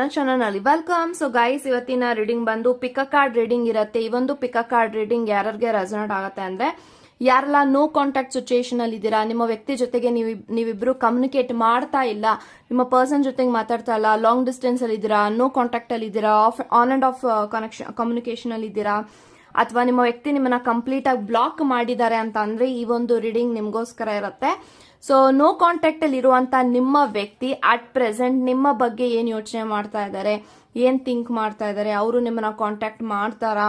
ನನ್ನ ಚಾನಲ್ ನಲ್ಲಿ welcome. So guys, ಇವತ್ತಿನ ರೀಡಿಂಗ್ ಬಂದು ಪಿಕ್ ಅ ಕಾರ್ಡ್ ರೀಡಿಂಗ್ ಇರುತ್ತೆ. ಈ ಒಂದು ಪಿಕ್ ಅ ಕಾರ್ಡ್ ರೀಡಿಂಗ್ ಯಾರಿಗೆ ರೆಸೊನೇಟ್ ಆಗುತ್ತೆ ಅಂದ್ರೆ, ಯಾರೆಲ್ಲ ನೋ ಕಾಂಟ್ಯಾಕ್ಟ್ ಸಿಚುಯೇಷನ್ ಅಲ್ಲಿ ಇದ್ದೀರಾ, ನಿಮ್ಮ ವ್ಯಕ್ತಿ ಜೊತೆಗೆ ನೀವಿಬ್ರು ಕಮ್ಯುನಿಕೇಟ್ ಮಾಡ್ತಾ ಇಲ್ಲ, ನಿಮ್ಮ ಪರ್ಸನ್ ಜೊತೆಗೆ ಮಾತಾಡ್ತಾ ಇಲ್ಲ, ಲಾಂಗ್ ಡಿಸ್ಟೆನ್ಸ್ ಅಲ್ಲಿ ಇದ್ದೀರಾ, ನೋ ಕಾಂಟ್ಯಾಕ್ಟ್ ಅಲ್ಲಿ ಇದ್ದೀರಾ, ಆನ್ ಅಂಡ್ ಆಫ್ ಕಮ್ಯುನಿಕೇಶನ್ ಅಲ್ಲಿ ಇದ್ದೀರಾ, ಅಥವಾ ನಿಮ್ಮ ವ್ಯಕ್ತಿ ನಿಮ್ಮನ್ನ ಕಂಪ್ಲೀಟ್ ಆಗಿ ಬ್ಲಾಕ್ ಮಾಡಿದ್ದಾರೆ ಅಂತ ಅಂದ್ರೆ ಈ ಒಂದು ರೀಡಿಂಗ್ ನಿಮ್ಗೋಸ್ಕರ ಇರುತ್ತೆ. ಸೊ ನೋ ಕಾಂಟ್ಯಾಕ್ಟ್ ಅಲ್ಲಿ ಇರುವಂತ ನಿಮ್ಮ ವ್ಯಕ್ತಿ ಅಟ್ ಪ್ರೆಸೆಂಟ್ ನಿಮ್ಮ ಬಗ್ಗೆ ಏನ್ ಯೋಚನೆ ಮಾಡ್ತಾ ಇದ್ದಾರೆ, ಏನ್ ಥಿಂಕ್ ಮಾಡ್ತಾ ಇದ್ದಾರೆ, ಅವರು ನಿಮ್ಮನ್ನ ಕಾಂಟ್ಯಾಕ್ಟ್ ಮಾಡ್ತಾರಾ,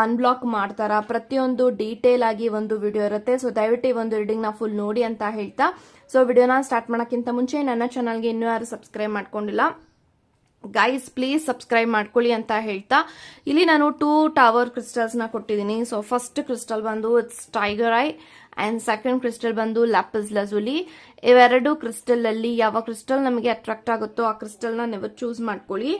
ಅನ್ಬ್ಲಾಕ್ ಮಾಡ್ತಾರಾ, ಪ್ರತಿಯೊಂದು ಡೀಟೇಲ್ ಆಗಿ ಒಂದು ವಿಡಿಯೋ ಇರುತ್ತೆ. ಸೊ ದಯವಿಟ್ಟು ಈ ಒಂದು ರೀಡಿಂಗ್ ನ ಫುಲ್ ನೋಡಿ ಅಂತ ಹೇಳ್ತಾ, ಸೊ ವಿಡಿಯೋನ ಸ್ಟಾರ್ಟ್ ಮಾಡೋಕ್ಕಿಂತ ಮುಂಚೆ ನನ್ನ ಚಾನಲ್ಗೆ ಇನ್ನೂ ಯಾರು ಸಬ್ಸ್ಕ್ರೈಬ್ ಮಾಡ್ಕೊಂಡಿಲ್ಲ ಗೈಸ್, ಪ್ಲೀಸ್ ಸಬ್ಸ್ಕ್ರೈಬ್ ಮಾಡ್ಕೊಳ್ಳಿ ಅಂತ ಹೇಳ್ತಾ, ಇಲ್ಲಿ ನಾನು 2 ಟವರ್ ಕ್ರಿಸ್ಟಲ್ಸ್ ನ ಕೊಟ್ಟಿದ್ದೀನಿ. ಸೊ ಫಸ್ಟ್ ಕ್ರಿಸ್ಟಲ್ ಬಂದು it's tiger I and second crystal ಬಂದು ಲ್ಯಾಪಿಸ್ ಲಜುಲಿ. ಇವೆರಡು ಕ್ರಿಸ್ಟಲ್ ಅಲ್ಲಿ ಯಾವ ಕ್ರಿಸ್ಟಲ್ ನಮಗೆ ಅಟ್ರಾಕ್ಟ್ ಆಗುತ್ತೋ ಆ ಕ್ರಿಸ್ಟಲ್ ನ ನೀವು ಚೂಸ್ ಮಾಡ್ಕೊಳ್ಳಿ.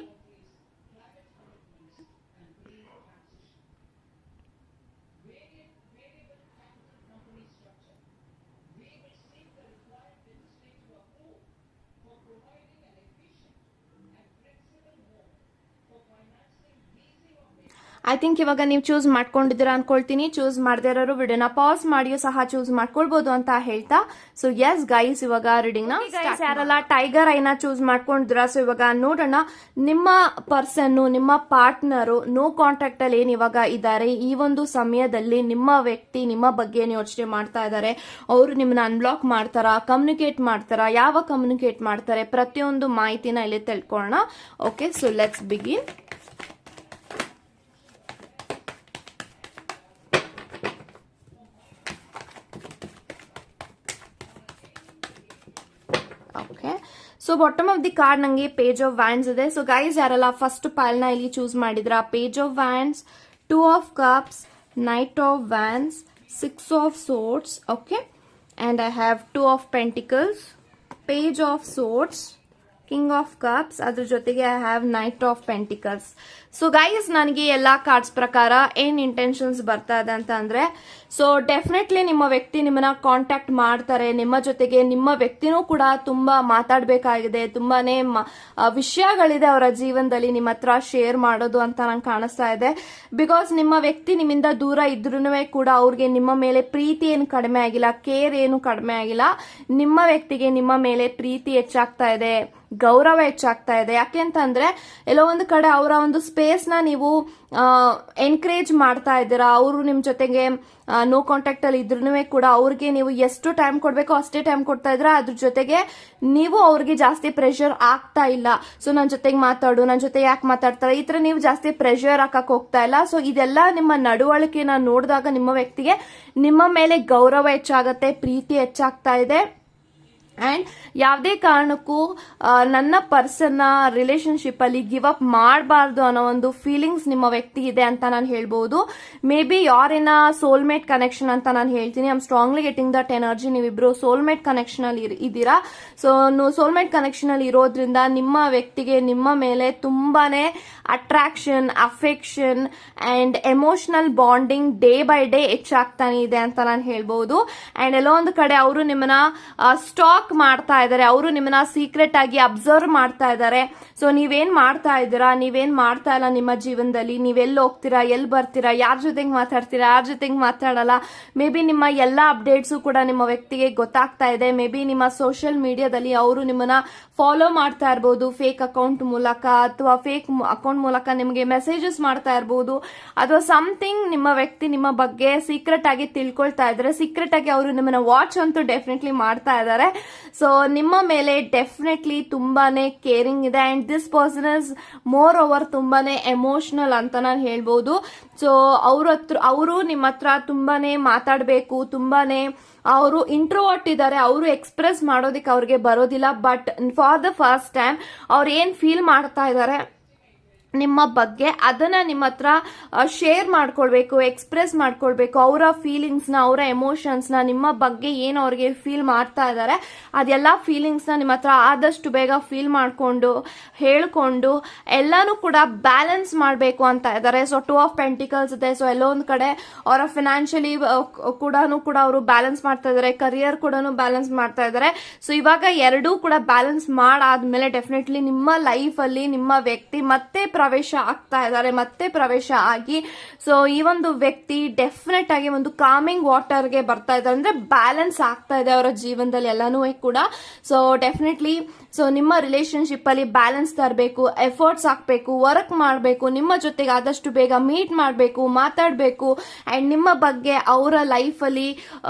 ಐ ಥಿಂಕ್ ಇವಾಗ ನೀವು ಚೂಸ್ ಮಾಡ್ಕೊಂಡಿದ್ದೀರಾ ಅನ್ಕೊಳ್ತೀನಿ. ಚೂಸ್ ಮಾಡದೇ ಇರೋರು ವಿಡಿಯೋನ ಪಾಸ್ ಮಾಡಿಯೂ ಸಹ ಚೂಸ್ ಮಾಡ್ಕೊಳ್ಬಹುದು ಅಂತ ಹೇಳ್ತಾ, ಸೊ ಎಸ್ ಗೈಸ್, ಇವಾಗ ರೀಡಿಂಗ್ ನ ಯಾರೆಲ್ಲ ಟೈಗರ್ ಐನ ಚೂಸ್ ಮಾಡ್ಕೊಂಡಿದ್ದೀರಾ, ಸೊ ಇವಾಗ ನೋಡೋಣ ನಿಮ್ಮ ಪರ್ಸನ್, ನಿಮ್ಮ ಪಾರ್ಟ್ನರು ನೋ ಕಾಂಟ್ಯಾಕ್ಟ್ ಅಲ್ಲಿ ಏನ್ ಇವಾಗ ಇದ್ದಾರೆ. ಈ ಒಂದು ಸಮಯದಲ್ಲಿ ನಿಮ್ಮ ವ್ಯಕ್ತಿ ನಿಮ್ಮ ಬಗ್ಗೆ ಏನ್ ಯೋಚನೆ ಮಾಡ್ತಾ ಇದ್ದಾರೆ, ಅವರು ನಿಮ್ಮನ್ನ ಅನ್ಬ್ಲಾಕ್ ಮಾಡ್ತಾರಾ, ಕಮ್ಯುನಿಕೇಟ್ ಮಾಡ್ತಾರಾ, ಯಾವ ಕಮ್ಯುನಿಕೇಟ್ ಮಾಡ್ತಾರೆ, ಪ್ರತಿಯೊಂದು ಮಾಹಿತಿನ ಇಲ್ಲಿ ತಿಳ್ಕೊಳ್ಳೋಣ. Okay, so let's begin. Okay, so bottom of the card ನಂಗೆ ಪೇಜ್ ಆಫ್ ವ್ಯಾಂಡ್ಸ್ ಇದೆ. ಸೊ ಗೈಸ್, ಯಾರೆಲ್ಲ ಫಸ್ಟ್ ಪೈಲ್ ನ ಇಲ್ಲಿ ಚೂಸ್ ಮಾಡಿದ್ರ, page of wands, 2 of cups, knight of wands, 6 of swords. Okay, and I have 2 of pentacles, page of swords, king of cups, ಅದ್ರ ಜೊತೆಗೆ I have knight of pentacles. So guys, ನನಗೆ ಎಲ್ಲಾ cards ಪ್ರಕಾರ ಏನ್ intentions ಬರ್ತಾ ಇದೆ ಅಂತ ಅಂದ್ರೆ, ಸೊ ಡೆಫಿನೆಟ್ಲಿ ನಿಮ್ಮ ವ್ಯಕ್ತಿ ನಿಮ್ಮನ್ನ ಕಾಂಟ್ಯಾಕ್ಟ್ ಮಾಡ್ತಾರೆ. ನಿಮ್ಮ ಜೊತೆಗೆ ನಿಮ್ಮ ವ್ಯಕ್ತಿನೂ ಕೂಡ ತುಂಬಾ ಮಾತಾಡಬೇಕಾಗಿದೆ, ತುಂಬಾನೇ ವಿಷಯಗಳಿದೆ ಅವರ ಜೀವನದಲ್ಲಿ ನಿಮ್ಮ ಹತ್ರ ಶೇರ್ ಮಾಡೋದು ಅಂತ ನಂಗೆ ಕಾಣಿಸ್ತಾ ಇದೆ. ಬಿಕಾಸ್ ನಿಮ್ಮ ವ್ಯಕ್ತಿ ನಿಮ್ಮಿಂದ ದೂರ ಇದ್ರೂ ಕೂಡ ಅವ್ರಿಗೆ ನಿಮ್ಮ ಮೇಲೆ ಪ್ರೀತಿ ಏನು ಕಡಿಮೆ ಆಗಿಲ್ಲ, ಕೇರ್ ಏನು ಕಡಿಮೆ ಆಗಿಲ್ಲ. ನಿಮ್ಮ ವ್ಯಕ್ತಿಗೆ ನಿಮ್ಮ ಮೇಲೆ ಪ್ರೀತಿ ಹೆಚ್ಚಾಗ್ತಾ ಇದೆ, ಗೌರವ ಹೆಚ್ಚಾಗ್ತಾ ಇದೆ. ಯಾಕೆಂತಂದ್ರೆ ಎಲ್ಲೋ ಒಂದು ಕಡೆ ಅವರ ಒಂದು ಸ್ಪೇಸ್ ನ ನೀವು ಎನ್ಕರೇಜ್ ಮಾಡ್ತಾ ಇದ್ದೀರಾ. ಅವರು ನಿಮ್ ಜೊತೆಗೆ ನೋ ಕಾಂಟ್ಯಾಕ್ಟ್ ಅಲ್ಲಿ ಇದ್ರೂ ಕೂಡ ಅವ್ರಿಗೆ ನೀವು ಎಷ್ಟು ಟೈಮ್ ಕೊಡ್ಬೇಕೋ ಅಷ್ಟೇ ಟೈಮ್ ಕೊಡ್ತಾ ಇದ್ರ. ಅದ್ರ ಜೊತೆಗೆ ನೀವು ಅವ್ರಿಗೆ ಜಾಸ್ತಿ ಪ್ರೆಷರ್ ಆಗ್ತಾ ಇಲ್ಲ. ಸೊ ನನ್ನ ಜೊತೆಗೆ ಮಾತಾಡು, ನನ್ನ ಜೊತೆ ಯಾಕೆ ಮಾತಾಡ್ತಾರೆ, ಈ ತರ ನೀವು ಜಾಸ್ತಿ ಪ್ರೆಷರ್ ಹಾಕಕ್ ಹೋಗ್ತಾ ಇಲ್ಲ. ಸೊ ಇದೆಲ್ಲ ನಿಮ್ಮ ನಡವಳಿಕೆನ ನೋಡಿದಾಗ ನಿಮ್ಮ ವ್ಯಕ್ತಿಗೆ ನಿಮ್ಮ ಮೇಲೆ ಗೌರವ ಹೆಚ್ಚಾಗತ್ತೆ, ಪ್ರೀತಿ ಹೆಚ್ಚಾಗ್ತಾ ಇದೆ. ಅಂಡ್ ಯಾವುದೇ ಕಾರಣಕ್ಕೂ ನನ್ನ ಪರ್ಸನ್ ನ ರಿಲೇಶನ್ಶಿಪ್ ಅಲ್ಲಿ ಗಿವ್ ಅಪ್ ಮಾಡಬಾರ್ದು ಅನ್ನೋ ಒಂದು ಫೀಲಿಂಗ್ಸ್ ನಿಮ್ಮ ವ್ಯಕ್ತಿ ಇದೆ ಅಂತ ನಾನು ಹೇಳ್ಬಹುದು. ಮೇ ಬಿ ಯಾರ್ ಇನ್ ಸೋಲ್ಮೇಟ್ ಕನೆಕ್ಷನ್ ಅಂತ ನಾನು ಹೇಳ್ತೀನಿ. I am strongly getting that energy. ನೀವಿಬ್ರು ಸೋಲ್ಮೇಟ್ ಕನೆಕ್ಷನ್ ಅಲ್ಲಿ ಇದ್ದೀರಾ. ಸೊ ಸೋಲ್ಮೇಟ್ ಕನೆಕ್ಷನ್ ಅಲ್ಲಿ ಇರೋದ್ರಿಂದ ನಿಮ್ಮ ವ್ಯಕ್ತಿಗೆ ನಿಮ್ಮ ಮೇಲೆ ತುಂಬಾನೇ attraction, affection and emotional bonding day by day ಹೆಚ್ಚಾಗ್ತಾನೆ ಇದೆ ಅಂತ ನಾನು ಹೇಳ್ಬಹುದು. ಅಂಡ್ ಎಲ್ಲೋ ಒಂದು ಕಡೆ ಅವರು ನಿಮ್ಮನ್ನ ಸ್ಟಾಕ್ ಮಾಡ್ತಾ ಇದ್ದಾರೆ, ಅವರು ನಿಮ್ಮನ್ನ ಸೀಕ್ರೆಟ್ ಆಗಿ ಅಬ್ಸರ್ವ್ ಮಾಡ್ತಾ ಇದ್ದಾರೆ. ಸೊ ನೀವೇನ್ ಮಾಡ್ತಾ ಇದ್ದೀರಾ, ನೀವೇನ್ ಮಾಡ್ತಾ ಇಲ್ಲ ನಿಮ್ಮ ಜೀವನದಲ್ಲಿ, ನೀವೆಲ್ಲಿ ಹೋಗ್ತೀರಾ, ಎಲ್ಲಿ ಬರ್ತೀರಾ, ಯಾರ ಜೊತೆಗೆ ಮಾತಾಡ್ತೀರಾ, ಯಾರ ಜೊತೆಗೆ ಮಾತಾಡಲ್ಲ. ಮೇ ಬಿ ನಿಮ್ಮ ಎಲ್ಲಾ ಅಪ್ಡೇಟ್ಸು ಕೂಡ ನಿಮ್ಮ ವ್ಯಕ್ತಿಗೆ ಗೊತ್ತಾಗ್ತಾ ಇದೆ. ಮೇ ಬಿ ನಿಮ್ಮ ಸೋಷಿಯಲ್ ಮೀಡಿಯಾದಲ್ಲಿ ಅವರು ನಿಮ್ಮನ್ನ ಫಾಲೋ ಮಾಡ್ತಾ ಇರಬಹುದು, ಫೇಕ್ ಅಕೌಂಟ್ ಮೂಲಕ ಅಥವಾ ಫೇಕ್ ಅಕೌಂಟ್ ಮೂಲಕ ನಿಮಗೆ ಮೆಸೇಜಸ್ ಮಾಡ್ತಾ ಇರಬಹುದು, ಅಥವಾ ಸಮಥಿಂಗ್ ನಿಮ್ಮ ವ್ಯಕ್ತಿ ನಿಮ್ಮ ಬಗ್ಗೆ ಸೀಕ್ರೆಟ್ ಆಗಿ ತಿಳ್ಕೊಳ್ತಾ ಇದ್ದಾರೆ. ಸೀಕ್ರೆಟ್ ಆಗಿ ಅವರು ನಿಮ್ಮನ್ನ ವಾಚ್ ಅಂತೂ ಡೆಫಿನೆಟ್ಲಿ ಮಾಡ್ತಾ ಇದ್ದಾರೆ. ಸೊ ನಿಮ್ಮ ಮೇಲೆ ಡೆಫಿನೆಟ್ಲಿ ತುಂಬಾನೇ ಕೇರಿಂಗ್ ಇದೆ. And this person is more over ತುಂಬಾನೇ ಎಮೋಷನಲ್ ಅಂತ ನಾನು ಹೇಳ್ಬಹುದು. ಸೊ ಅವರು ನಿಮ್ಮ ಹತ್ರ ತುಂಬಾನೇ ಮಾತಾಡಬೇಕು, ತುಂಬಾನೇ ಅವರು ಇಂಟ್ರೋವರ್ಟ್ ಇದ್ದಾರೆ, ಅವರು ಎಕ್ಸ್ಪ್ರೆಸ್ ಮಾಡೋದಕ್ಕೆ ಅವ್ರಿಗೆ ಬರೋದಿಲ್ಲ. But for the first time ಅವ್ರು ಏನ್ ಫೀಲ್ ಮಾಡ್ತಾ ಇದ್ದಾರೆ ನಿಮ್ಮ ಬಗ್ಗೆ ಅದನ್ನ ನಿಮ್ಮ ಹತ್ರ ಶೇರ್ ಮಾಡ್ಕೊಳ್ಬೇಕು, ಎಕ್ಸ್ಪ್ರೆಸ್ ಮಾಡ್ಕೊಳ್ಬೇಕು. ಅವರ ಫೀಲಿಂಗ್ಸ್ನ, ಅವರ ಎಮೋಷನ್ಸ್ನ, ನಿಮ್ಮ ಬಗ್ಗೆ ಏನು ಅವ್ರಿಗೆ ಫೀಲ್ ಮಾಡ್ತಾ ಇದ್ದಾರೆ ಅದೆಲ್ಲ ಫೀಲಿಂಗ್ಸ್ನ ನಿಮ್ಮ ಹತ್ರ ಆದಷ್ಟು ಬೇಗ ಫೀಲ್ ಮಾಡಿಕೊಂಡು ಹೇಳ್ಕೊಂಡು ಎಲ್ಲಾನು ಕೂಡ ಬ್ಯಾಲೆನ್ಸ್ ಮಾಡಬೇಕು ಅಂತ ಇದ್ದಾರೆ. ಸೊ 2 ಆಫ್ ಪೆಂಟಿಕಲ್ಸ್ ಇದೆ. ಸೊ ಎಲ್ಲೋ ಒಂದು ಕಡೆ ಅವರ ಫಿನಾನ್ಷಿಯಲಿ ಕೂಡ ಅವರು ಬ್ಯಾಲೆನ್ಸ್ ಮಾಡ್ತಾ ಇದ್ದಾರೆ, ಕರಿಯರ್ ಕೂಡ ಬ್ಯಾಲೆನ್ಸ್ ಮಾಡ್ತಾ ಇದ್ದಾರೆ. ಸೊ ಇವಾಗ ಎರಡೂ ಕೂಡ ಬ್ಯಾಲೆನ್ಸ್ ಮಾಡಾದ್ಮೇಲೆ ಡೆಫಿನೆಟ್ಲಿ ನಿಮ್ಮ ಲೈಫ್ ಅಲ್ಲಿ ನಿಮ್ಮ ವ್ಯಕ್ತಿ ಮತ್ತೆ ಪ್ರವೇಶ ಆಗ್ತಾ ಇದ್ದಾರೆ, ಮತ್ತೆ ಪ್ರವೇಶ ಆಗಿ ಸೊ ಈ ಒಂದು ವ್ಯಕ್ತಿ ಡೆಫಿನೆಟ್ ಆಗಿ ಒಂದು ಕಾಮಿಂಗ್ ವಾಟರ್ಗೆ ಬರ್ತಾ ಇದ್ದಾರೆ. ಅಂದ್ರೆ ಬ್ಯಾಲೆನ್ಸ್ ಆಗ್ತಾ ಇದೆ ಅವರ ಜೀವನದಲ್ಲಿ ಎಲ್ಲಾನು ಕೂಡ. ಸೊ ಡೆಫಿನೆಟ್ಲಿ ಸೊ ನಿಮ್ಮ ರಿಲೇಶನ್ಶಿಪ್ ಅಲ್ಲಿ ಬ್ಯಾಲೆನ್ಸ್ ತರಬೇಕು, ಎಫರ್ಟ್ಸ್ ಹಾಕ್ಬೇಕು, ವರ್ಕ್ ಮಾಡಬೇಕು, ನಿಮ್ಮ ಜೊತೆಗೆ ಆದಷ್ಟು ಬೇಗ ಮೀಟ್ ಮಾಡಬೇಕು, ಮಾತಾಡಬೇಕು. ಅಂಡ್ ನಿಮ್ಮ ಬಗ್ಗೆ ಅವರ ಲೈಫ್ ಅಲ್ಲಿ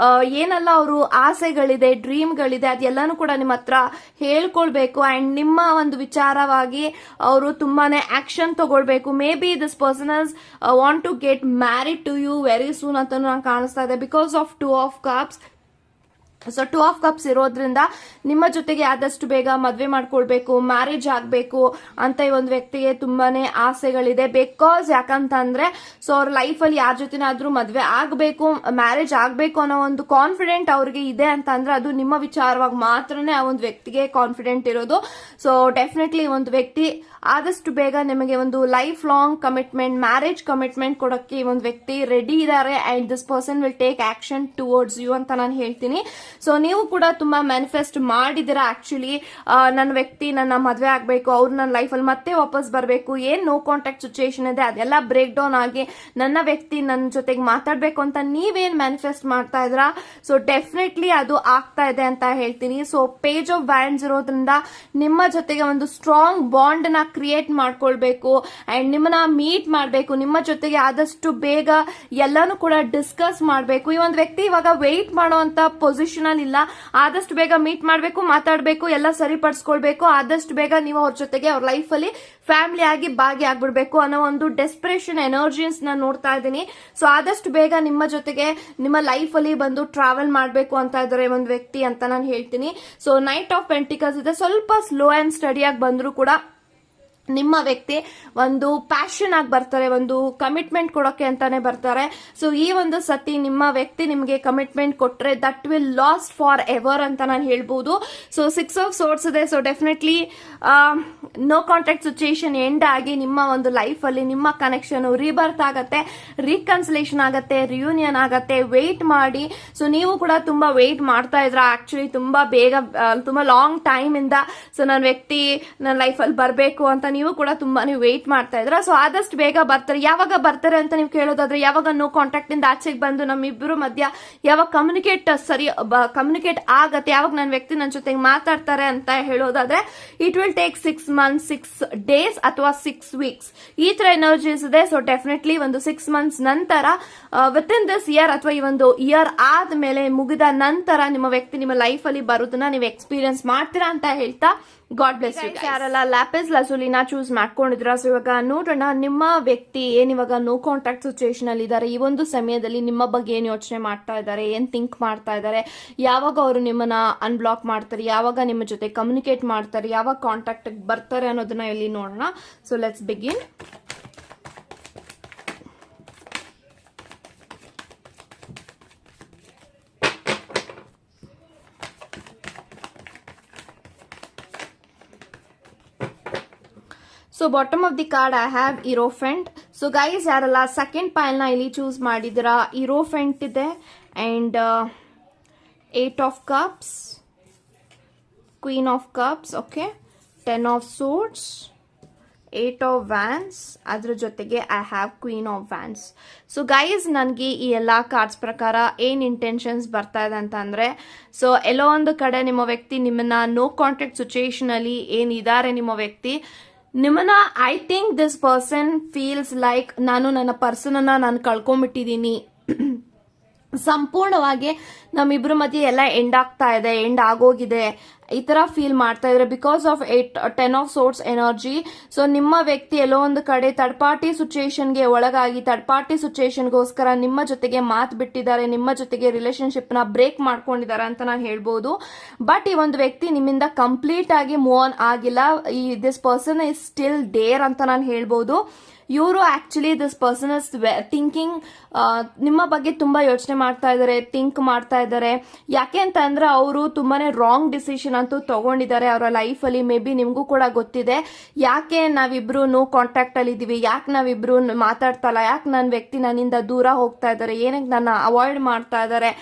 ಏನೆಲ್ಲ ಅವರು ಆಸೆಗಳಿದೆ, ಡ್ರೀಮ್ಗಳಿದೆ ಅದೆಲ್ಲಾನು ಕೂಡ ನಿಮ್ಮ ಹತ್ರ ಹೇಳ್ಕೊಳ್ಬೇಕು. ಅಂಡ್ ನಿಮ್ಮ ಒಂದು ವಿಚಾರವಾಗಿ ಅವರು ತುಂಬಾನೇ ಆಕ್ಷನ್ ತಗೊಳ್ಬೇಕು. Maybe this person want to get married to you very soon ಅಂತ ನಂಗೆ ಕಾಣಿಸ್ತಾ ಇದೆ because of 2 of cups. So 2 of cups ಇರೋದ್ರಿಂದ ನಿಮ್ಮ ಜೊತೆಗೆ ಆದಷ್ಟು ಬೇಗ ಮದ್ವೆ ಮಾಡ್ಕೊಳ್ಬೇಕು, ಮ್ಯಾರೇಜ್ ಆಗ್ಬೇಕು ಅಂತ ಈ ಒಂದು ವ್ಯಕ್ತಿಗೆ ತುಂಬಾನೇ ಆಸೆಗಳಿದೆ. ಬಿಕಾಸ್ ಯಾಕಂತಂದ್ರೆ ಸೊ ಅವ್ರ ಲೈಫ್ ಅಲ್ಲಿ ಯಾರ ಜೊತೆನಾದ್ರೂ ಮದ್ವೆ ಆಗ್ಬೇಕು, ಮ್ಯಾರೇಜ್ ಆಗ್ಬೇಕು ಅನ್ನೋ ಒಂದು ಕಾನ್ಫಿಡೆಂಟ್ ಅವ್ರಿಗೆ ಇದೆ ಅಂತ ಅಂದ್ರೆ ಅದು ನಿಮ್ಮ ವಿಚಾರವಾಗಿ ಮಾತ್ರನೇ ಆ ಒಂದು ವ್ಯಕ್ತಿಗೆ ಕಾನ್ಫಿಡೆಂಟ್ ಇರೋದು. ಸೊ ಡೆಫಿನೆಟ್ಲಿ ಒಂದು ವ್ಯಕ್ತಿ ಆದಷ್ಟು ಬೇಗ ನಿಮಗೆ ಒಂದು lifelong commitment, marriage commitment ಕೊಡೋಕ್ಕೆ ಈ ಒಂದು ವ್ಯಕ್ತಿ ರೆಡಿ ಇದ್ದಾರೆ. And this person will take action towards you ಅಂತ ನಾನು ಹೇಳ್ತೀನಿ. ಸೊ ನೀವು ಕೂಡ ತುಂಬಾ ಮ್ಯಾನಿಫೆಸ್ಟ್ ಮಾಡಿದಿರಾ ಆಕ್ಚುಲಿ. ನನ್ನ ವ್ಯಕ್ತಿ ನನ್ನ ಮದ್ವೆ ಆಗ್ಬೇಕು, ಅವ್ರು ನನ್ನ ಲೈಫಲ್ಲಿ ಮತ್ತೆ ವಾಪಸ್ ಬರಬೇಕು, ಏನ್ ನೋ ಕಾಂಟ್ಯಾಕ್ಟ್ ಸಿಚುಯೇಷನ್ ಇದೆ ಅದೆಲ್ಲ ಬ್ರೇಕ್ ಡೌನ್ ಆಗಿ ನನ್ನ ವ್ಯಕ್ತಿ ನನ್ನ ಜೊತೆಗೆ ಮಾತಾಡ್ಬೇಕು ಅಂತ ನೀವೇನ್ ಮ್ಯಾನಿಫೆಸ್ಟ್ ಮಾಡ್ತಾ ಇದ್ರಾ ಸೊ ಡೆಫಿನೆಟ್ಲಿ ಅದು ಆಗ್ತಾ ಇದೆ ಅಂತ ಹೇಳ್ತೀನಿ. ಸೊ ಪೇಜ್ ಆಫ್ ವ್ಯಾಂಡ್ಸ್ ಇರೋದ್ರಿಂದ ನಿಮ್ಮ ಜೊತೆಗೆ ಒಂದು ಸ್ಟ್ರಾಂಗ್ ಬಾಂಡ್ ನ ಕ್ರಿಯೇಟ್ ಮಾಡ್ಕೊಳ್ಬೇಕು ಅಂಡ್ ನಿಮ್ಮನ್ನ ಮೀಟ್ ಮಾಡಬೇಕು, ನಿಮ್ಮ ಜೊತೆಗೆ ಆದಷ್ಟು ಬೇಗ ಎಲ್ಲಾನು ಕೂಡ ಡಿಸ್ಕಸ್ ಮಾಡಬೇಕು. ಈ ಒಂದು ವ್ಯಕ್ತಿ ಇವಾಗ ವೆಯ್ಟ್ ಮಾಡುವಂತ ಪೊಸಿಷನ್ ಅಲ್ಲಿ ಇಲ್ಲ. ಆದಷ್ಟು ಬೇಗ ಮೀಟ್ ಮಾಡಬೇಕು, ಮಾತಾಡಬೇಕು, ಎಲ್ಲ ಸರಿಪಡಿಸ್ಕೊಳ್ಬೇಕು. ಆದಷ್ಟು ಬೇಗ ನೀವು ಅವ್ರ ಜೊತೆಗೆ ಅವ್ರ ಲೈಫ್ ಅಲ್ಲಿ ಫ್ಯಾಮಿಲಿ ಆಗಿ ಭಾಗಿ ಆಗ್ಬಿಡ್ಬೇಕು ಅನ್ನೋ ಒಂದು ಡೆಸ್ಪರೇಷನ್ ಎನರ್ಜೀಸ್ ನಾನು ನೋಡ್ತಾ ಇದ್ದೀನಿ. ಸೊ ಆದಷ್ಟು ಬೇಗ ನಿಮ್ಮ ಜೊತೆಗೆ ನಿಮ್ಮ ಲೈಫ್ ಅಲ್ಲಿ ಬಂದು ಟ್ರಾವೆಲ್ ಮಾಡಬೇಕು ಅಂತ ಇದ್ದಾರೆ ಒಂದು ವ್ಯಕ್ತಿ ಅಂತ ನಾನು ಹೇಳ್ತೀನಿ. ಸೊ ನೈಟ್ ಆಫ್ ಪೆಂಟಿಕಲ್ಸ್ ಇದೆ. ಸ್ವಲ್ಪ ಸ್ಲೋ ಅಂಡ್ ಸ್ಟಡಿ ಆಗಿ ಬಂದ್ರು ಕೂಡ ನಿಮ್ಮ ವ್ಯಕ್ತಿ ಒಂದು ಪ್ಯಾಷನ್ ಆಗಿ ಬರ್ತಾರೆ, ಒಂದು ಕಮಿಟ್ಮೆಂಟ್ ಕೊಡೋಕೆ ಅಂತಾನೆ ಬರ್ತಾರೆ. ಸೊ ಈ ಒಂದು ಸತಿ ನಿಮ್ಮ ವ್ಯಕ್ತಿ ನಿಮಗೆ ಕಮಿಟ್ಮೆಂಟ್ ಕೊಟ್ರೆ that will last forever ಅಂತ ನಾನು ಹೇಳ್ಬೋದು. ಸೊ 6 ಆಫ್ ಸೋರ್ಸ್ ಇದೆ. So definitely no contact situation end ಆಗಿ ನಿಮ್ಮ ಒಂದು ಲೈಫ್ ಅಲ್ಲಿ ನಿಮ್ಮ ಕನೆಕ್ಷನ್ ರೀಬರ್ತ್ ಆಗತ್ತೆ, ರೀಕನ್ಸಿಲೇಷನ್ ಆಗತ್ತೆ, ರಿಯೂನಿಯನ್ ಆಗತ್ತೆ. ವೇಟ್ ಮಾಡಿ. ಸೊ ನೀವು ಕೂಡ ತುಂಬಾ ವೇಟ್ ಮಾಡ್ತಾ ಇದ್ರ ಆಕ್ಚುಲಿ ತುಂಬಾ ಬೇಗ, ತುಂಬಾ ಲಾಂಗ್ ಟೈಮ್ ಇಂದ ಸೊ ನನ್ನ ವ್ಯಕ್ತಿ ನನ್ನ ಲೈಫ್ ಅಲ್ಲಿ ಬರಬೇಕು ಅಂತ ನೀವು ಕೂಡ ತುಂಬಾನೇ ವೇಟ್ ಮಾಡ್ತಾ ಇದ್ರ. ಸೊ ಆದಷ್ಟು ಬೇಗ ಬರ್ತಾರೆ. ಯಾವಾಗ ಬರ್ತಾರೆ ಅಂತ ನೀವು ಕೇಳೋದಾದ್ರೆ ಯಾವಾಗ ನೋ ಕಾಂಟ್ಯಾಕ್ಟ್ ಇಂದ ಆಚೆಗೆ ಬಂದು ನಮ್ಮಿಬ್ಬರು ಮಧ್ಯ ಯಾವಾಗ ಕಮ್ಯುನಿಕೇಟ್ ಆಗತ್ತೆ, ಯಾವಾಗ ನನ್ನ ವ್ಯಕ್ತಿ ನನ್ನ ಜೊತೆಗೆ ಮಾತಾಡ್ತಾರೆ ಅಂತ ಹೇಳೋದಾದ್ರೆ it will take 6 months, 6 days ಅಥವಾ 6 weeks ಈ ತರ ಎನರ್ಜೀಸ್ ಇದೆ. ಸೊ ಡೆಫಿನೆಟ್ಲಿ ಒಂದು 6 months ನಂತರ ವಿತ್ ಇನ್ ದಿಸ್ ಇಯರ್ ಅಥವಾ ಈ ಒಂದು ಇಯರ್ ಆದ್ಮೇಲೆ ಮುಗಿದ ನಂತರ ನಿಮ್ಮ ವ್ಯಕ್ತಿ ನಿಮ್ಮ ಲೈಫ್ ಅಲ್ಲಿ ಬರೋದನ್ನ ನೀವು ಎಕ್ಸ್ಪೀರಿಯನ್ಸ್ ಮಾಡ್ತೀರಾ ಅಂತ ಹೇಳ್ತಾ ಗಾಡ್ ಬ್ಲೆಸ್ ಯು. ಯಾರೆಲ್ಲ ಲ್ಯಾಪಿಸ್ ಲಜೂಲಿನ ಚೂಸ್ ಮಾಡ್ಕೊಂಡಿದ್ರ ಸೊ ಇವಾಗ ನೋಡೋಣ ನಿಮ್ಮ ವ್ಯಕ್ತಿ ಏನಿವಾಗ ನೋ ಕಾಂಟ್ಯಾಕ್ಟ್ ಸಿಚುಯೇಷನ್ ಅಲ್ಲಿ ಇದ್ದಾರೆ. ಈ ಒಂದು ಸಮಯದಲ್ಲಿ ನಿಮ್ಮ ಬಗ್ಗೆ ಏನ್ ಯೋಚನೆ ಮಾಡ್ತಾ ಇದ್ದಾರೆ, ಏನ್ ಥಿಂಕ್ ಮಾಡ್ತಾ ಇದ್ದಾರೆ, ಯಾವಾಗ ಅವರು ನಿಮ್ಮನ್ನ ಅನ್ಬ್ಲಾಕ್ ಮಾಡ್ತಾರೆ, ಯಾವಾಗ ನಿಮ್ಮ ಜೊತೆ ಕಮ್ಯುನಿಕೇಟ್ ಮಾಡ್ತಾರೆ, ಯಾವಾಗ ಕಾಂಟ್ಯಾಕ್ಟ್ ಬರ್ತಾರೆ ಅನ್ನೋದನ್ನ ಇಲ್ಲಿ ನೋಡೋಣ. So let's begin. So bottom of the card I have hierophant. So guys ಯಾರಲ್ಲ ಸೆಕೆಂಡ್ ಪೈಲ್ ನ ಇಲ್ಲಿ ಚೂಸ್ ಮಾಡಿದಿರಾ, ಇರೋಫೆಂಟ್ ಇದೆ and 8 of cups, queen of cups, okay, 10 of swords, 8 of wands, ಅದ್ರ ಜೊತೆಗೆ I have queen of wands. So guys ನನಗೆ ಈ ಎಲ್ಲಾ ಕಾರ್ಡ್ಸ್ ಪ್ರಕಾರ ಏನ್ ಇಂಟೆನ್ಷನ್ಸ್ ಬರ್ತಾ ಇದೆ ಅಂತ ಅಂದ್ರೆ ಸೊ ಎಲ್ಲೋ ಒಂದು ಕಡೆ ನಿಮ್ಮ ವ್ಯಕ್ತಿ ನಿಮ್ಮನ್ನ ನೋ ಕಾಂಟ್ಯಾಕ್ಟ್ ಸಿಚುಯೇಷನ್ ಅಲ್ಲಿ ಏನಿದ್ದಾರೆ ನಿಮ್ಮ ವ್ಯಕ್ತಿ ನಿಮ್ಮನ್ನ I think this person feels like ನಾನು ನನ್ನ ಪರ್ಸನ್ ಅನ್ನ ನಾನು ಕಳ್ಕೊಂಡ್ಬಿಟ್ಟಿದೀನಿ ಸಂಪೂರ್ಣವಾಗಿ ನಮ್ಮಿಬ್ರ ಮಧ್ಯೆ ಎಲ್ಲ ಎಂಡ್ ಆಗ್ತಾ ಇದೆ, ಎಂಡ್ ಆಗೋಗಿದೆ, ಈ ತರ ಫೀಲ್ ಮಾಡ್ತಾ ಇದ್ರೆ because of 10 of swords energy. So ನಿಮ್ಮ ವ್ಯಕ್ತಿ ಎಲ್ಲೋ ಒಂದು ಕಡೆ ಥರ್ಡ್ ಪಾರ್ಟಿ ಸಿಚುಯೇಷನ್ಗೆ ಒಳಗಾಗಿ ಥರ್ಡ್ ಪಾರ್ಟಿ ಸಿಚುಯೇಷನ್ಗೋಸ್ಕರ ನಿಮ್ಮ ಜೊತೆಗೆ ಮಾತು ಬಿಟ್ಟಿದ್ದಾರೆ, ನಿಮ್ಮ ಜೊತೆಗೆ ರಿಲೇಶನ್ಶಿಪ್ ನ ಬ್ರೇಕ್ ಮಾಡ್ಕೊಂಡಿದ್ದಾರೆ ಅಂತ ನಾನು ಹೇಳ್ಬೋದು. ಬಟ್ ಈ ಒಂದು ವ್ಯಕ್ತಿ ನಿಮ್ಮಿಂದ ಕಂಪ್ಲೀಟ್ ಆಗಿ ಮೂವ್ ಆನ್ ಆಗಿಲ್ಲ. This person is still Deere ಅಂತ ನಾನು ಹೇಳ್ಬೋದು. ಇವರು actually this person is thinking, ನಿಮ್ಮ ಬಗ್ಗೆ ತುಂಬಾ ಯೋಚನೆ ಮಾಡ್ತಾ ಇದ್ದಾರೆ, ಥಿಂಕ್ ಮಾಡ್ತಾ ಇದ್ದಾರೆ. ಯಾಕೆ ಅಂತ ಅಂದ್ರೆ ಅವರು ತುಂಬಾನೇ ರಾಂಗ್ ಡಿಸಿಷನ್ ಅಂತೂ ತಗೊಂಡಿದ್ದಾರೆ ಅವರ ಲೈಫ್ ಅಲ್ಲಿ. ಮೇ ಬಿ ನಿಮ್ಗೂ ಕೂಡ ಗೊತ್ತಿದೆ ಯಾಕೆ ನಾವಿಬ್ರು ನೋ ಕಾಂಟ್ಯಾಕ್ಟ್ ಅಲ್ಲಿ ಇದೀವಿ, ಯಾಕೆ ನಾವಿಬ್ರು ಮಾತಾಡ್ತಲ್ಲ, ಯಾಕೆ ನನ್ನ ವ್ಯಕ್ತಿ ನನ್ನಿಂದ ದೂರ ಹೋಗ್ತಾ ಇದ್ದಾರೆ, ಏನಕ್ಕೆ ನನ್ನ ಅವಾಯ್ಡ್ ಮಾಡ್ತಾ ಇದ್ದಾರೆ,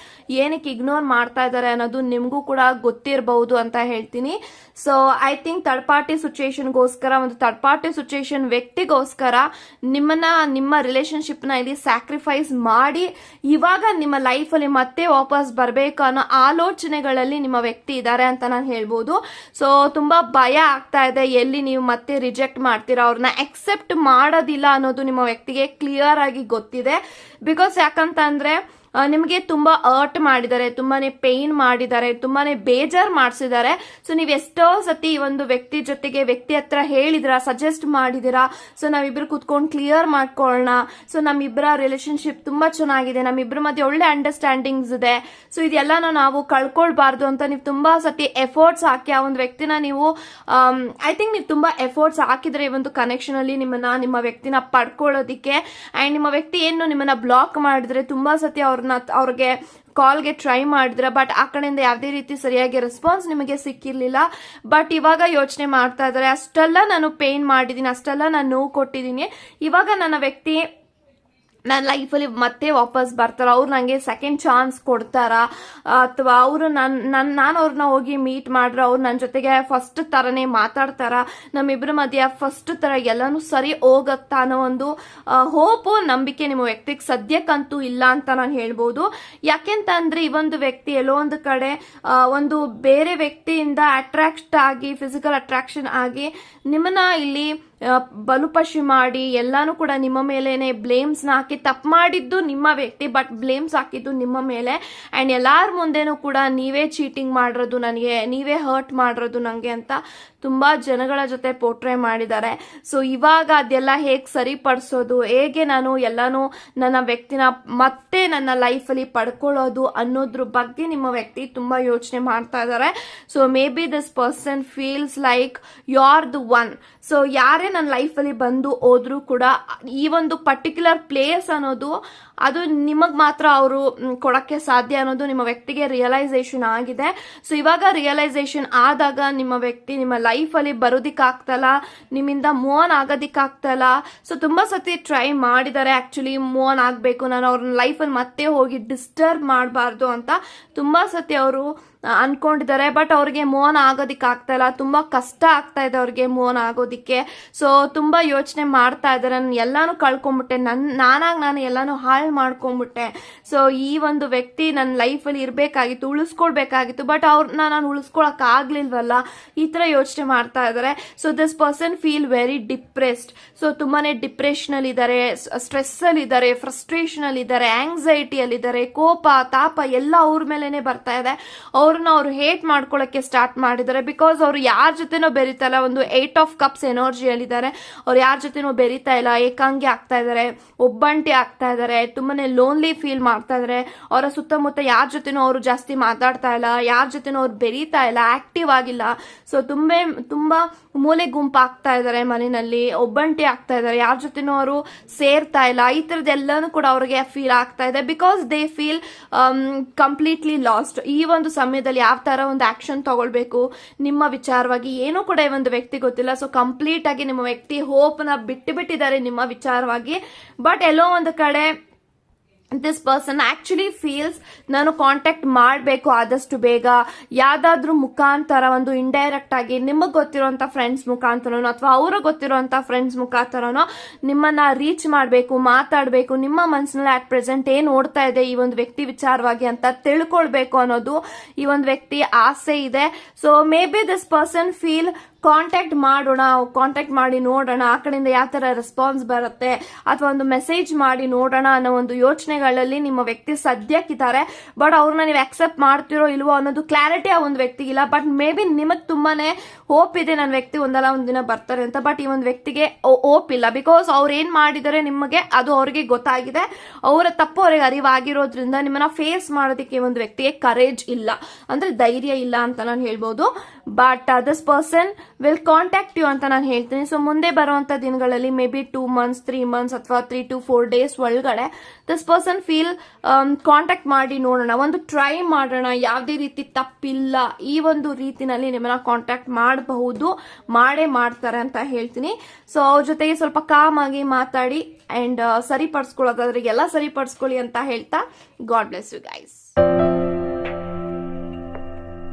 ಏನಕ್ಕೆ ಇಗ್ನೋರ್ ಮಾಡ್ತಾ ಇದ್ದಾರೆ ಅನ್ನೋದು ನಿಮ್ಗೂ ಕೂಡ ಗೊತ್ತಿರಬಹುದು ಅಂತ ಹೇಳ್ತೀನಿ. So I think third party ಸಿಚುಯೇಷನ್ಗೋಸ್ಕರ, ಒಂದು ಥರ್ಡ್ ಪಾರ್ಟಿ ಸಿಚುಯೇಷನ್ ವ್ಯಕ್ತಿಗೋಸ್ಕರ ನಿಮ್ಮ ರಿಲೇಶನ್ಶಿಪ್ ನ ಇಲ್ಲಿ ಸ್ಯಾಕ್ರಿಫೈಸ್ ಮಾಡಿ ಇವಾಗ ನಿಮ್ಮ ಲೈಫ್ ಅಲ್ಲಿ ಮತ್ತೆ ವಾಪಸ್ ಬರ್ಬೇಕು ಅನ್ನೋ ಆಲೋಚನೆಗಳಲ್ಲಿ ನಿಮ್ಮ ವ್ಯಕ್ತಿ ಇದ್ದಾರೆ ಅಂತ ನಾನು ಹೇಳ್ಬೋದು. ಸೊ ತುಂಬಾ ಭಯ ಆಗ್ತಾ ಇದೆ, ಎಲ್ಲಿ ನೀವು ಮತ್ತೆ ರಿಜೆಕ್ಟ್ ಮಾಡ್ತೀರಾ, ಅವ್ರನ್ನ ಅಕ್ಸೆಪ್ಟ್ ಮಾಡೋದಿಲ್ಲ ಅನ್ನೋದು ನಿಮ್ಮ ವ್ಯಕ್ತಿಗೆ ಕ್ಲಿಯರ್ ಆಗಿ ಗೊತ್ತಿದೆ. ಬಿಕಾಸ್ ಯಾಕಂತ ಅಂದ್ರೆ ನಿಮಗೆ ತುಂಬಾ ಅರ್ಟ್ ಮಾಡಿದ್ದಾರೆ, ತುಂಬಾನೇ ಪೇನ್ ಮಾಡಿದ್ದಾರೆ, ತುಂಬಾನೇ ಬೇಜಾರ್ ಮಾಡಿಸಿದ್ದಾರೆ. ಸೊ ನೀವು ಎಷ್ಟೋ ಸತಿ ಈ ಒಂದು ವ್ಯಕ್ತಿ ಹತ್ರ ಹೇಳಿದಿರಾ, ಸಜೆಸ್ಟ್ ಮಾಡಿದಿರಾ, ಸೊ ನಾವಿಬ್ರು ಕುತ್ಕೊಂಡು ಕ್ಲಿಯರ್ ಮಾಡ್ಕೊಳ್ಳೋಣ, ಸೊ ನಮ್ಮಿಬ್ಬರ ರಿಲೇಶನ್ಶಿಪ್ ತುಂಬಾ ಚೆನ್ನಾಗಿದೆ, ನಮ್ಮಿಬ್ಬರ ಮಧ್ಯೆ ಒಳ್ಳೆ ಅಂಡರ್ಸ್ಟ್ಯಾಂಡಿಂಗ್ಸ್ ಇದೆ, ಸೊ ಇದೆಲ್ಲ ನಾವು ಕಳ್ಕೊಳ್ಬಾರ್ದು ಅಂತ ನೀವು ತುಂಬಾ ಸತಿ ಎಫರ್ಟ್ಸ್ ಹಾಕಿ ಆ ಒಂದು ವ್ಯಕ್ತಿನ ನೀವು ಐ ಥಿಂಕ್ ನೀವು ತುಂಬಾ ಎಫರ್ಟ್ಸ್ ಹಾಕಿದ್ರೆ ಈ ಒಂದು ಕನೆಕ್ಷನ್ ಅಲ್ಲಿ ನಿಮ್ಮ ವ್ಯಕ್ತಿನ ಪಡ್ಕೊಳ್ಳೋದಿಕ್ಕೆ. ಅಂಡ್ ನಿಮ್ಮ ವ್ಯಕ್ತಿ ಏನು ನಿಮ್ಮನ್ನ ಬ್ಲಾಕ್ ಮಾಡಿದ್ರೆ ತುಂಬಾ ಸತಿ ಅವ್ರಿಗೆ ಕಾಲ್ಗೆ ಟ್ರೈ ಮಾಡಿದ್ರ, ಬಟ್ ಆ ಕಡೆಯಿಂದ ಯಾವುದೇ ರೀತಿ ಸರಿಯಾಗಿ ರೆಸ್ಪಾನ್ಸ್ ನಿಮಗೆ ಸಿಕ್ಕಿರ್ಲಿಲ್ಲ. ಬಟ್ ಇವಾಗ ಯೋಚನೆ ಮಾಡ್ತಾ ಇದಾರೆ, ಅಷ್ಟೆಲ್ಲ ನಾನು ಪೇನ್ ಮಾಡಿದೀನಿ, ಅಷ್ಟೆಲ್ಲ ನಾನು ನೋವು ಕೊಟ್ಟಿದ್ದೀನಿ, ಇವಾಗ ನನ್ನ ವ್ಯಕ್ತಿ ನನ್ನ ಲೈಫಲ್ಲಿ ಮತ್ತೆ ವಾಪಸ್ ಬರ್ತಾರ, ಅವ್ರು ನಂಗೆ ಸೆಕೆಂಡ್ ಚಾನ್ಸ್ ಕೊಡ್ತಾರ, ಅಥವಾ ಅವರು ನಾನು ಅವ್ರನ್ನ ಹೋಗಿ ಮೀಟ್ ಮಾಡ್ರ, ಅವ್ರು ನನ್ನ ಜೊತೆಗೆ ಫಸ್ಟ್ ತರನೇ ಮಾತಾಡ್ತಾರ, ನಮ್ಮಿಬ್ರ ಮಧ್ಯ ಫಸ್ಟ್ ತರ ಎಲ್ಲಾನು ಸರಿ ಹೋಗತ್ತಾ ಅನ್ನೋ ಒಂದು ಹೋಪು, ನಂಬಿಕೆ ನಿಮ್ಮ ವ್ಯಕ್ತಿಗೆ ಸದ್ಯಕ್ಕಂತೂ ಇಲ್ಲ ಅಂತ ನಾನು ಹೇಳ್ಬೋದು. ಯಾಕೆಂತ ಅಂದ್ರೆ ಈ ಒಂದು ವ್ಯಕ್ತಿ ಎಲ್ಲೋ ಒಂದು ಕಡೆ ಒಂದು ಬೇರೆ ವ್ಯಕ್ತಿಯಿಂದ ಅಟ್ರಾಕ್ಟ್ ಆಗಿ, ಫಿಸಿಕಲ್ ಅಟ್ರಾಕ್ಷನ್ ಆಗಿ ನಿಮ್ಮನ್ನ ಇಲ್ಲಿ ಬಲುಪಶಿ ಮಾಡಿ ಎಲ್ಲಾನು ಕೂಡ ನಿಮ್ಮ ಮೇಲೇನೆ ಬ್ಲೇಮ್ಸ್ ನ ಹಾಕಿ, ತಪ್ಪು ಮಾಡಿದ್ದು ನಿಮ್ಮ ವ್ಯಕ್ತಿ ಬಟ್ ಬ್ಲೇಮ್ಸ್ ಹಾಕಿದ್ದು ನಿಮ್ಮ ಮೇಲೆ. ಅಂಡ್ ಎಲ್ಲಾರ ಮುಂದೆನೂ ಕೂಡ ನೀವೇ ಚೀಟಿಂಗ್ ಮಾಡಿರೋದು ನನಗೆ, ನೀವೇ ಹರ್ಟ್ ಮಾಡಿರೋದು ನಂಗೆ ಅಂತ ತುಂಬಾ ಜನಗಳ ಜೊತೆ ಪೋರ್ಟ್ರೇ ಮಾಡಿದ್ದಾರೆ. ಸೊ ಇವಾಗ ಅದೆಲ್ಲ ಹೇಗೆ ಸರಿಪಡಿಸೋದು, ಹೇಗೆ ನಾನು ಎಲ್ಲಾನು ನನ್ನ ವ್ಯಕ್ತಿನ ಮತ್ತೆ ನನ್ನ ಲೈಫಲ್ಲಿ ಪಡ್ಕೊಳ್ಳೋದು ಅನ್ನೋದ್ರ ಬಗ್ಗೆ ನಿಮ್ಮ ವ್ಯಕ್ತಿ ತುಂಬಾ ಯೋಚನೆ ಮಾಡ್ತಾ ಇದ್ದಾರೆ. So maybe this person feels like you are the one. So ಯಾರೇ ನನ್ನ ಲೈಫಲ್ಲಿ ಬಂದು ಹೋದ್ರು ಕೂಡ ಈ ಒಂದು ಪರ್ಟಿಕ್ಯುಲರ್ ಪ್ಲೇಸ್ ಅನ್ನೋದು ಅದು ನಿಮಗ್ ಮಾತ್ರ ಅವರು ಕೊಡಕ್ಕೆ ಸಾಧ್ಯ ಅನ್ನೋದು ನಿಮ್ಮ ವ್ಯಕ್ತಿಗೆ ರಿಯಲೈಸೇಷನ್ ಆಗಿದೆ. ಸೊ ಇವಾಗ ರಿಯಲೈಸೇಷನ್ ಆದಾಗ ನಿಮ್ಮ ವ್ಯಕ್ತಿ ನಿಮ್ಮ ಲೈಫಲ್ಲಿ ಬರೋದಿಕ್ಕಾಗ್ತಲ್ಲ, ನಿಮ್ಮಿಂದ ಮೂವ್ ಆನ್ ಆಗೋದಿಕ್ಕಾಗ್ತಲ್ಲ. ಸೊ ತುಂಬಾ ಸತಿ ಟ್ರೈ ಮಾಡಿದ್ದಾರೆ ಆಕ್ಚುಲಿ ಮೂವ್ ಆನ್ ಆಗ್ಬೇಕು, ನಾನು ಅವ್ರನ್ನ ಲೈಫಲ್ಲಿ ಮತ್ತೆ ಹೋಗಿ ಡಿಸ್ಟರ್ಬ್ ಮಾಡಬಾರ್ದು ಅಂತ ತುಂಬಾ ಸತಿ ಅವರು ಅನ್ಕೊಂಡಿದ್ದಾರೆ. ಬಟ್ ಅವ್ರಿಗೆ ಮೂವ್ ಆನ್ ಆಗೋದಿಕ್ಕೆ ಆಗ್ತಾ ಇಲ್ಲ, ತುಂಬಾ ಕಷ್ಟ ಆಗ್ತಾ ಇದೆ ಅವ್ರಿಗೆ ಮೂವ್ ಆನ್ ಆಗೋದಿಕ್ಕೆ. ಸೊ ತುಂಬಾ ಯೋಚನೆ ಮಾಡ್ತಾ ಇದ್ದಾರೆ, ನಾನು ಎಲ್ಲಾನು ಕಳ್ಕೊಂಡ್ಬಿಟ್ಟೆ, ನಾನು ಎಲ್ಲಾನು ಹಾಳು ಮಾಡ್ಕೊಂಡ್ಬಿಟ್ಟೆ. ಸೊ ಈ ಒಂದು ವ್ಯಕ್ತಿ ನನ್ನ ಲೈಫಲ್ಲಿ ಇರ್ಬೇಕಾಗಿತ್ತು, ಉಳಿಸ್ಕೊಳ್ಬೇಕಾಗಿತ್ತು, ಬಟ್ ಅವ್ರನ್ನ ನಾನು ಉಳಿಸ್ಕೊಳಕ್ ಆಗ್ಲಿಲ್ವಲ್ಲ, ಈ ತರ ಯೋಚನೆ ಮಾಡ್ತಾ ಇದ್ದಾರೆ. So this person feel very depressed. So ತುಂಬಾನೇ ಡಿಪ್ರೆಷನ್ ಅಲ್ಲಿ ಇದ್ದಾರೆ, ಸ್ಟ್ರೆಸ್ ಅಲ್ಲಿ ಇದ್ದಾರೆ, ಫ್ರಸ್ಟ್ರೇಷನ್ ಅಲ್ಲಿ ಇದ್ದಾರೆ, ಆಂಗ್ಸೈಟಿ ಅಲ್ಲಿ ಇದ್ದಾರೆ, ಕೋಪ ತಾಪ ಎಲ್ಲ ಅವ್ರ ಮೇಲೆನೆ ಬರ್ತಾ ಇದೆ. ಅವ್ರನ್ನ ಅವ್ರು ಹೇಟ್ ಮಾಡ್ಕೊಳಕ್ಕೆ ಸ್ಟಾರ್ಟ್ ಮಾಡಿದ್ದಾರೆ. ಬಿಕಾಸ್ ಅವ್ರು ಯಾರ ಜೊತೆನೋ ಬೆರೀತಾ ಇಲ್ಲ, ಒಂದು 8 ಆಫ್ ಕಪ್ಸ್ ಎನರ್ಜಿಯಲ್ಲಿ ಇದ್ದಾರೆ, ಅವ್ರು ಯಾರ ಜೊತೆನೋ ಬೆರೀತಾ ಇಲ್ಲ, ಏಕಾಂಗಿ ಆಗ್ತಾ ಇದಾರೆ, ಒಬ್ಬಂಟಿ ಆಗ್ತಾ ಇದಾರೆ, ತುಂಬಾನೇ ಲೋನ್ಲಿ ಫೀಲ್ ಮಾಡ್ತಾ ಇದಾರೆ. ಅವರ ಸುತ್ತಮುತ್ತ ಯಾರ ಜೊತೆನೋ ಅವರು ಜಾಸ್ತಿ ಮಾತಾಡ್ತಾ ಇಲ್ಲ, ಯಾರ ಜೊತೆನೋ ಅವ್ರು ಬೆರೀತಾ ಇಲ್ಲ, ಆಕ್ಟಿವ್ ಆಗಿಲ್ಲ. ಸೊ ತುಂಬಾ ಮೂಲೆ ಗುಂಪು ಆಗ್ತಾ ಇದಾರೆ, ಮನೆಯಲ್ಲಿ ಒಬ್ಬಂಟಿ ಆಗ್ತಾ ಇದಾರೆ, ಯಾರ ಜೊತೆನೋ ಅವರು ಸೇರ್ತಾ ಇಲ್ಲ. ಈ ತರದೆಲ್ಲಾನು ಕೂಡ ಅವ್ರಿಗೆ ಫೀಲ್ ಆಗ್ತಾ ಇದೆ. Because they feel completely last. ಈ ಒಂದು ಸಮಯದಲ್ಲಿ ಯಾವ ತರ ಒಂದು ಆಕ್ಷನ್ ತಗೊಳ್ಬೇಕು ನಿಮ್ಮ ವಿಚಾರವಾಗಿ ಏನೂ ಕೂಡ ಈ ಒಂದು ವ್ಯಕ್ತಿ ಗೊತ್ತಿಲ್ಲ. ಸೊ ಕಂಪ್ಲೀಟ್ ಆಗಿ ನಿಮ್ಮ ವ್ಯಕ್ತಿ ಹೋಪ್ ನ ಬಿಟ್ಟಿದ್ದಾರೆ ನಿಮ್ಮ ವಿಚಾರವಾಗಿ. ಬಟ್ ಎಲ್ಲೋ ಒಂದು ಕಡೆ ದಿಸ್ ಪರ್ಸನ್ ಆಕ್ಚುಲಿ ಫೀಲ್ಸ್ ನಾನು ಕಾಂಟ್ಯಾಕ್ಟ್ ಮಾಡಬೇಕು ಆದಷ್ಟು ಬೇಗ, ಯಾವ್ದಾದ್ರು ಮುಖಾಂತರ ಒಂದು ಇಂಡೈರೆಕ್ಟ್ ಆಗಿ ನಿಮಗ್ ಗೊತ್ತಿರುವಂತ ಫ್ರೆಂಡ್ಸ್ ಮುಖಾಂತರನೋ ಅಥವಾ ಅವ್ರಿಗೆ ಗೊತ್ತಿರುವಂತ ಫ್ರೆಂಡ್ಸ್ ಮುಖಾಂತರನೋ ನಿಮ್ಮನ್ನ ರೀಚ್ ಮಾಡಬೇಕು, ಮಾತಾಡಬೇಕು, ನಿಮ್ಮ ಮನಸ್ಸಿನಲ್ಲಿ ಅಟ್ ಪ್ರೆಸೆಂಟ್ ಏನ್ ಓಡ್ತಾ ಇದೆ ಈ ಒಂದು ವ್ಯಕ್ತಿ ವಿಚಾರವಾಗಿ ಅಂತ ತಿಳ್ಕೊಳ್ಬೇಕು ಅನ್ನೋದು ಈ ಒಂದು ವ್ಯಕ್ತಿ ಆಸೆ ಇದೆ. So maybe this person feel contact ಮಾಡಿ ನೋಡೋಣ, ಆ ಕಡೆಯಿಂದ ಯಾವ ತರ ರೆಸ್ಪಾನ್ಸ್ ಬರುತ್ತೆ, ಅಥವಾ ಒಂದು ಮೆಸೇಜ್ ಮಾಡಿ ನೋಡೋಣ ಅನ್ನೋ ಒಂದು ಯೋಚನೆ ಭಾವನೆಗಳಲ್ಲಿ ನಿಮ್ಮ ವ್ಯಕ್ತಿ ಸದ್ಯಕ್ಕಿದ್ದಾರೆ. ಬಟ್ ಅವ್ರನ್ನ ನೀವು ಅಕ್ಸೆಪ್ಟ್ ಮಾಡ್ತಿರೋ ಇಲ್ವೋ ಅನ್ನೋದು ಕ್ಲಾರಿಟಿ ಆ ಒಂದು ವ್ಯಕ್ತಿಗಿಲ್ಲ. ಬಟ್ ಮೇ ಬಿ ನಿಮಗೆ ತುಂಬಾನೇ ಹೋಪ್ ಇದೆ ನನ್ನ ವ್ಯಕ್ತಿ ಒಂದಲ್ಲ ಒಂದಿನ ಬರ್ತಾರೆ ಅಂತ. ಬಟ್ ಈ ಒಂದು ವ್ಯಕ್ತಿಗೆ ಹೋಪ್ ಇಲ್ಲ. ಬಿಕಾಸ್ ಅವ್ರು ಏನ್ ಮಾಡಿದರೆ ನಿಮಗೆ ಅದು ಅವ್ರಿಗೆ ಗೊತ್ತಾಗಿದೆ. ಅವರ ತಪ್ಪು ಅವ್ರಿಗೆ ಅರಿವಾಗಿರೋದ್ರಿಂದ ನಿಮ್ಮನ್ನ ಫೇಸ್ ಮಾಡೋದಕ್ಕೆ ಈ ಒಂದು ವ್ಯಕ್ತಿಗೆ ಕರೇಜ್ ಇಲ್ಲ, ಅಂದ್ರೆ ಧೈರ್ಯ ಇಲ್ಲ ಅಂತ ನಾನು ಹೇಳ್ಬೋದು. But this person will contact you ಅಂತ ನಾನು ಹೇಳ್ತೀನಿ. ಸೊ ಮುಂದೆ ಬರುವಂತ ದಿನಗಳಲ್ಲಿ ಮೇ ಬಿ 2 months 3 months ಅಥವಾ 3 to 4 days ಒಳಗಡೆ ದಿಸ್ ಪರ್ಸನ್ ಫೀಲ್ ಕಾಂಟ್ಯಾಕ್ಟ್ ಮಾಡಿ ನೋಡೋಣ, ಒಂದು ಟ್ರೈ ಮಾಡೋಣ, ಯಾವುದೇ ರೀತಿ ತಪ್ಪಿಲ್ಲ, ಈ ಒಂದು ರೀತಿನಲ್ಲಿ ನಿಮ್ಮನ್ನ ಕಾಂಟ್ಯಾಕ್ಟ್ ಮಾಡಬಹುದು, ಮಾಡೇ ಮಾಡ್ತಾರೆ ಅಂತ ಹೇಳ್ತೀನಿ. ಸೊ ಅವ್ರ ಜೊತೆಗೆ ಸ್ವಲ್ಪ ಕಾಮ್ ಆಗಿ ಮಾತಾಡಿ ಅಂಡ್ ಸರಿಪಡಿಸ್ಕೊಳ್ಳೋದಾದ್ರೆ ಎಲ್ಲ ಸರಿಪಡಿಸ್ಕೊಳ್ಳಿ ಅಂತ ಹೇಳ್ತಾ ಗಾಡ್ ಬ್ಲೆಸ್ ಯು ಗೈಸ್.